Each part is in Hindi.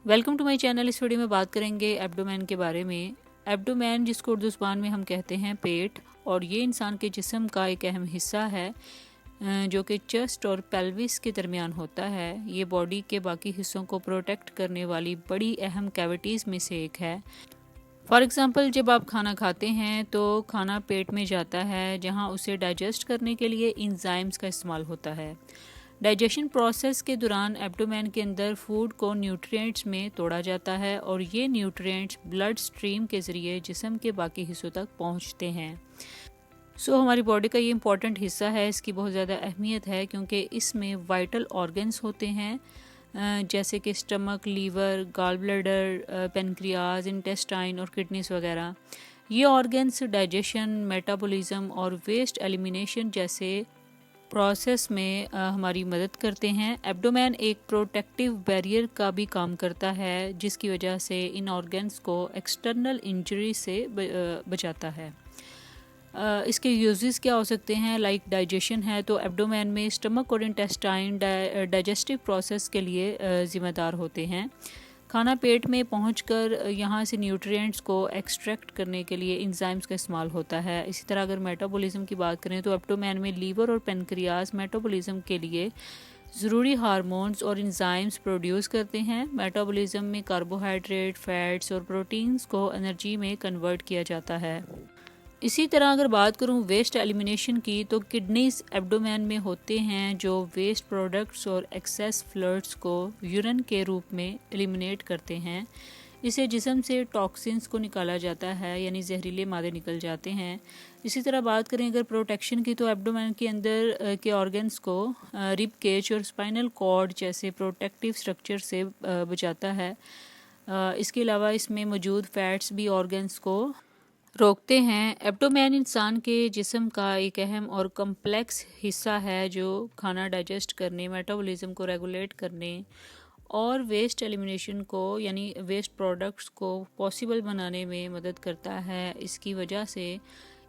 Welcome to my channel. इस वीडियो में बात करेंगे एब्डोमेन के बारे में। एब्डोमेन, जिसको उर्दू ज़बान में हम कहते हैं पेट, और ये इंसान के जिस्म का एक अहम हिस्सा है जो कि चेस्ट और पेल्विस के दरमियान होता है। ये बॉडी के बाकी हिस्सों को प्रोटेक्ट करने वाली बड़ी अहम कैविटीज़ में से एक है। फॉर एग्ज़ाम्पल, जब आप खाना खाते हैं तो खाना पेट में जाता है, जहाँ उसे डाइजेस्ट करने के लिए इंजाइम्स का इस्तेमाल होता है। डाइजेशन प्रोसेस के दौरान एब्डोमेन के अंदर फूड को न्यूट्रिएंट्स में तोड़ा जाता है और ये न्यूट्रिएंट्स ब्लड स्ट्रीम के ज़रिए जिस्म के बाकी हिस्सों तक पहुंचते हैं। हमारी बॉडी का ये इंपॉर्टेंट हिस्सा है। इसकी बहुत ज़्यादा अहमियत है क्योंकि इसमें वाइटल ऑर्गन्स होते हैं जैसे कि stomach, liver, gall bladder, pancreas, intestine और किडनीज वगैरह। ये ऑर्गन्स डाइजेशन, मेटाबॉलिज्म और वेस्ट एलिमिनेशन जैसे प्रोसेस में हमारी मदद करते हैं। एब्डोमेन एक प्रोटेक्टिव बैरियर का भी काम करता है, जिसकी वजह से इन ऑर्गन्स को एक्सटर्नल इंजरी से बचाता है। इसके यूजेस क्या हो सकते हैं? लाइक डाइजेशन है तो एब्डोमेन में स्टमक और इंटेस्टाइन डाइजेस्टिव प्रोसेस के लिए ज़िम्मेदार होते हैं। खाना पेट में पहुंचकर यहाँ से न्यूट्रिएंट्स को एक्सट्रैक्ट करने के लिए एंजाइम्स का इस्तेमाल होता है। इसी तरह अगर मेटाबॉलिज्म की बात करें तो एब्डोमेन में लीवर और पेनक्रियाज मेटाबॉलिज्म के लिए ज़रूरी हार्मोन्स और एंजाइम्स प्रोड्यूस करते हैं। मेटाबॉलिज्म में कार्बोहाइड्रेट, फैट्स और प्रोटीन्स को एनर्जी में कन्वर्ट किया जाता है। इसी तरह अगर बात करूं वेस्ट एलिमिनेशन की, तो किडनीज एब्डोमेन में होते हैं जो वेस्ट प्रोडक्ट्स और एक्सेस फ्लूइड्स को यूरिन के रूप में एलिमिनेट करते हैं। इसे जिस्म से टॉक्सिन्स को निकाला जाता है, यानी जहरीले मादे निकल जाते हैं। इसी तरह बात करें अगर प्रोटेक्शन की, तो एब्डोमेन के अंदर के ऑर्गन्स को रिब केज और स्पाइनल कॉर्ड जैसे प्रोटेक्टिव स्ट्रक्चर से बचाता है। इसके अलावा इसमें मौजूद फैट्स भी ऑर्गन्स को रोकते हैं। एब्डोमेन इंसान के जिस्म का एक अहम और कम्प्लेक्स हिस्सा है जो खाना डाइजेस्ट करने, मेटाबॉलिज्म को रेगुलेट करने और वेस्ट एलिमिनेशन को यानी वेस्ट प्रोडक्ट्स को पॉसिबल बनाने में मदद करता है। इसकी वजह से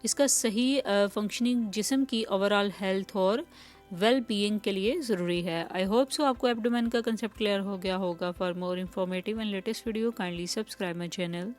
इसका सही फंक्शनिंग जिस्म की ओवरऑल हेल्थ और वेल बीइंग के लिए ज़रूरी है। आई होप सो आपको एब्डोमेन का कंसेप्ट क्लियर हो गया होगा। For more informative and latest video kindly subscribe my channel.